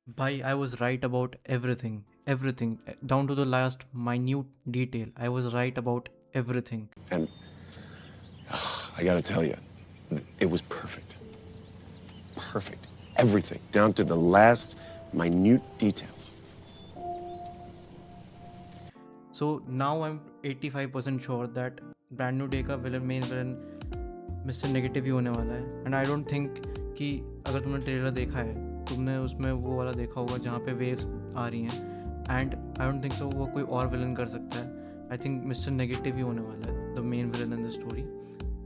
Bhai, I was right about everything. Everything. Down to the last minute detail. I was right about everything. And I gotta tell you, it was perfect. Perfect. Everything, down to the last minute details. So now I'm 85% sure that brand new day का main villain mister negative ही होने वाला है. And I don't think कि अगर तुमने trailer देखा है, तुमने उसमें वो वाला देखा होगा जहाँ पे वेव्स आ रही हैं. And I don't think so वो कोई और विलन कर सकता है. आई थिंक मिस्टर नेगेटिव ही होने वाला है the main villain in the story.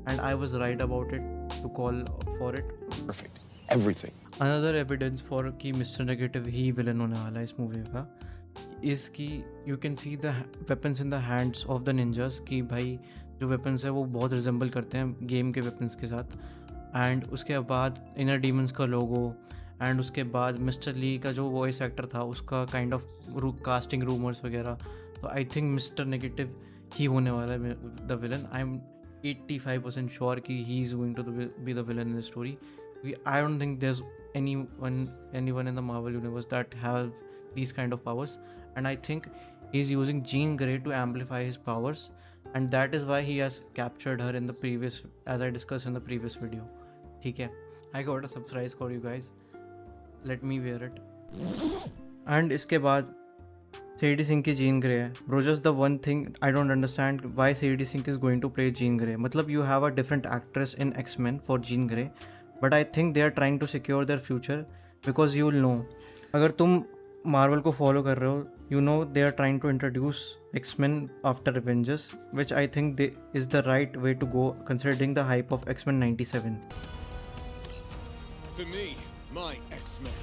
And I was right about it to call for it. Perfect. Everything. Another evidence for कि मिस्टर नेगेटिव ही विलन होने वाला है इस मूवी का इज़ कि you can see the weapons in the hands of the ninjas. कि भाई जो वेपन्स है वो बहुत रिजेंबल करते हैं गेम के वेपन्स के साथ. एंड उसके बाद इनर डीमंस का लोगो. एंड उसके बाद मिस्टर ली का जो वॉइस एक्टर था उसका काइंड ऑफ कास्टिंग रूमर्स वगैरह. तो आई थिंक मिस्टर नेगेटिव ही होने वाला है the villain. I am 85% sure कि he is going to be the villain in the story. I don't think there's anyone in the Marvel universe that have these kind of powers, and I think he's using Jean Grey to amplify his powers, and that is why he has captured her in the previous, as I discussed in the previous video. ठीक है, I got a surprise for you guys. Let me wear it. And इसके बाद C.D. Singh की Jean Grey है. Bro, just the one thing I don't understand why C.D. Singh is going to play Jean Grey. मतलब you have a different actress in X-Men for Jean Grey. But I think they are trying to secure their future because you will know. अगर तुम Marvel को follow कर रहे हो, you know they are trying to introduce X-Men after Avengers, which I think they is the right way to go considering the hype of X-Men 97. To me, my X-Men.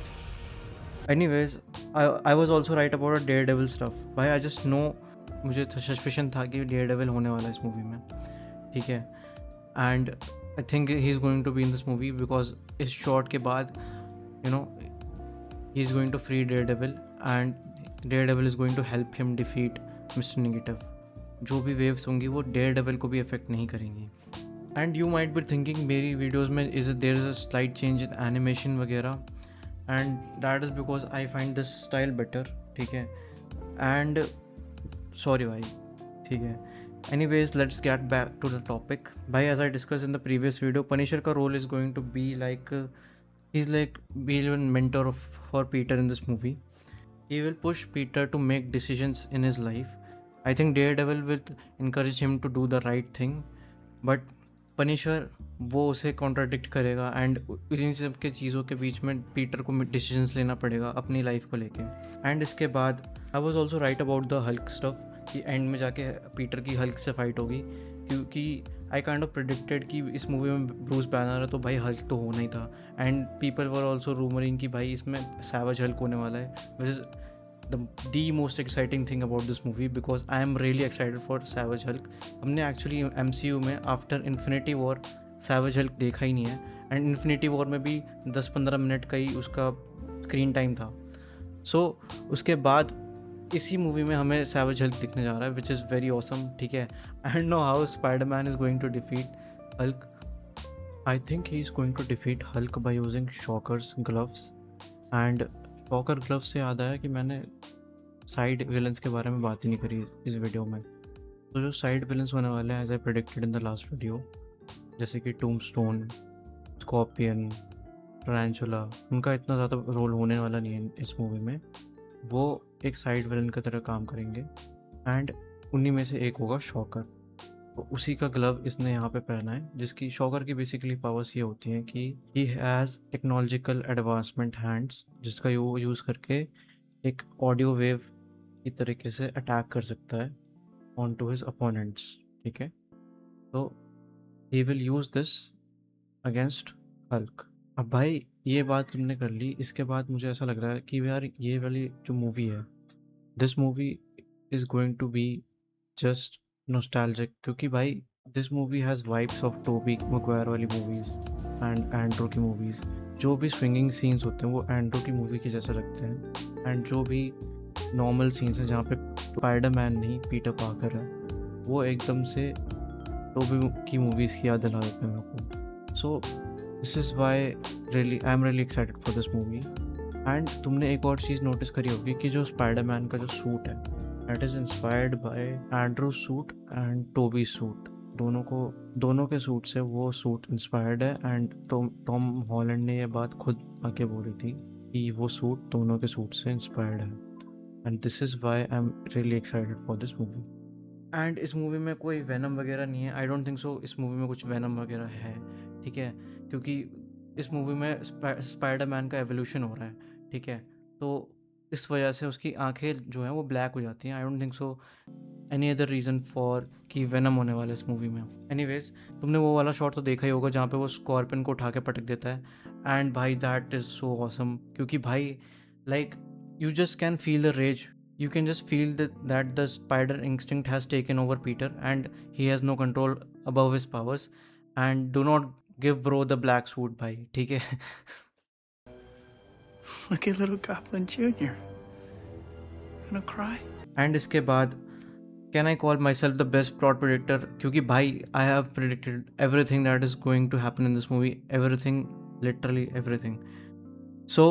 Anyways I was also right about Daredevil stuff. भाई I just know, मुझे suspicion था कि dare devil होने वाला है इस movie में. ठीक है, and I think he's going to be in this movie because इस शॉट के बाद you know he's going to free Daredevil and Daredevil is going to help him defeat Mr. Negative. जो भी waves होंगी वो Daredevil को भी affect नहीं करेंगी. And you might be thinking मेरी videos में there is a slight change in animation वगैरह, and that is because I find this style better. ठीक है, and sorry भाई. ठीक है, anyways, let's get back to the topic. Bhai, as I discussed in the previous video, Punisher ka role is going to be like he's like being a mentor for Peter in this movie. He will push Peter to make decisions in his life. I think Daredevil will encourage him to do the right thing, but Punisher वो उसे contradict करेगा and इन्हीं सब के चीज़ों के बीच में Peter को डिसीजंस लेना पड़ेगा अपनी लाइफ को लेके. एंड इसके बाद आई was also right about the Hulk stuff कि एंड में जाके पीटर की हल्क से फाइट होगी, क्योंकि आई काइंड ऑफ प्रेडिक्टेड कि इस मूवी में ब्रूस बैनर है तो भाई हल्क तो होना ही था. एंड पीपल वर ऑल्सो रूमरिंग कि भाई इसमें सैवेज हल्क होने वाला है, which is the most exciting thing about this movie because I am really excited for Savage Hulk. हमने एक्चुअली MCU में after infinity war Savage Hulk देखा ही नहीं है, एंड इन्फिनिटी वॉर में भी 10-15 मिनट का ही उसका स्क्रीन टाइम था. सो उसके बाद इसी मूवी में हमें Savage Hulk दिखने जा रहा है, विच इज़ वेरी ऑसम. ठीक है, I know how Spider-Man is going to defeat Hulk. I think he is going to defeat Hulk by using Shocker's gloves. And Shocker gloves से याद आया कि मैंने साइड विलन्स के बारे में बात ही नहीं करी इस वीडियो में. तो जो साइड विलन्स होने वाले हैं as I predicted in the last video, जैसे कि टूमस्टोन, स्कॉर्पियन, टैरेंटुला, उनका इतना ज़्यादा रोल होने वाला नहीं है इस मूवी में. वो एक साइड विलन की तरह काम करेंगे एंड उन्हीं में से एक होगा शॉकर. तो उसी का ग्लव इसने यहाँ पे पहना है, जिसकी शॉकर की बेसिकली पावर्स ये होती हैं कि he has technological advancement hands, जिसका यूज़ करके एक ऑडियो वेव की तरीके से अटैक कर सकता है ऑन टू हिज अपोनेंट्स. ठीक है, तो he will use this against Hulk. अब भाई ये बात तुमने कर ली, इसके बाद मुझे ऐसा लग रहा है कि यार ये वाली जो मूवी है, this movie is going to be just nostalgic, क्योंकि भाई this movie has vibes of Tobey Maguire वाली मूवीज़ एंड एंड्रो की मूवीज़. जो भी स्विंगिंग सीन्स होते हैं वो एंड्रो की मूवी के जैसे लगते हैं, एंड जो भी नॉर्मल सीन्स हैं जहाँ पे स्पाइडरमैन नहीं पीटर पार्कर है, वो एकदम से टोबी की मूवीज़ की याद दिला देते हैं मेरे को. So this is why really I am really excited for this movie. And तुमने एक और चीज़ नोटिस करी होगी कि जो स्पाइडरमैन का जो सूट है that is inspired by Andrew suit and Tobey suit. दोनों के सूट से वो सूट इंस्पायर्ड है एंड टॉम हॉलैंड ने ये बात खुद आके बोली थी कि वो सूट दोनों के सूट से इंस्पायर्ड है। And this is why I am really excited for this movie. And इस मूवी में कोई वेनम वगैरह नहीं है, आई डोंट थिंक सो इस मूवी में कुछ वेनम वगैरह है, ठीक है, क्योंकि इस मूवी में स्पाइडरमैन का एवोल्यूशन हो रहा है, ठीक है, तो इस वजह से उसकी आंखें जो हैं वो ब्लैक हो जाती हैं। आई don't think so any other reason for कि वेनम होने वाला है इस मूवी में। एनीवेज, तुमने वो वाला शॉट तो देखा ही होगा जहाँ पे वो स्कॉर्पियन को उठा के पटक देता है, एंड भाई दैट इज़ सो ऑसम, क्योंकि भाई like you just can feel the rage. You can just feel that the spider instinct has taken over Peter and he has no control above his powers. And do not give bro the black suit, bhai, ठीक है। Look at little Goblin Jr. Gonna cry? And इसके बाद can I call myself the best plot predictor, क्योंकि भाई I have predicted everything that is going to happen in this movie, everything, literally everything. So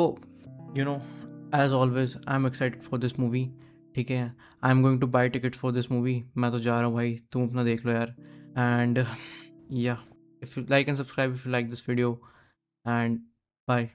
you know, as always I am excited for this movie, ठीक है। I am going to buy ticket for this movie, मैं तो जा रहा हूँ भाई, तुम अपना देख लो यार। And yeah, if you like and subscribe if you like this video, and bye.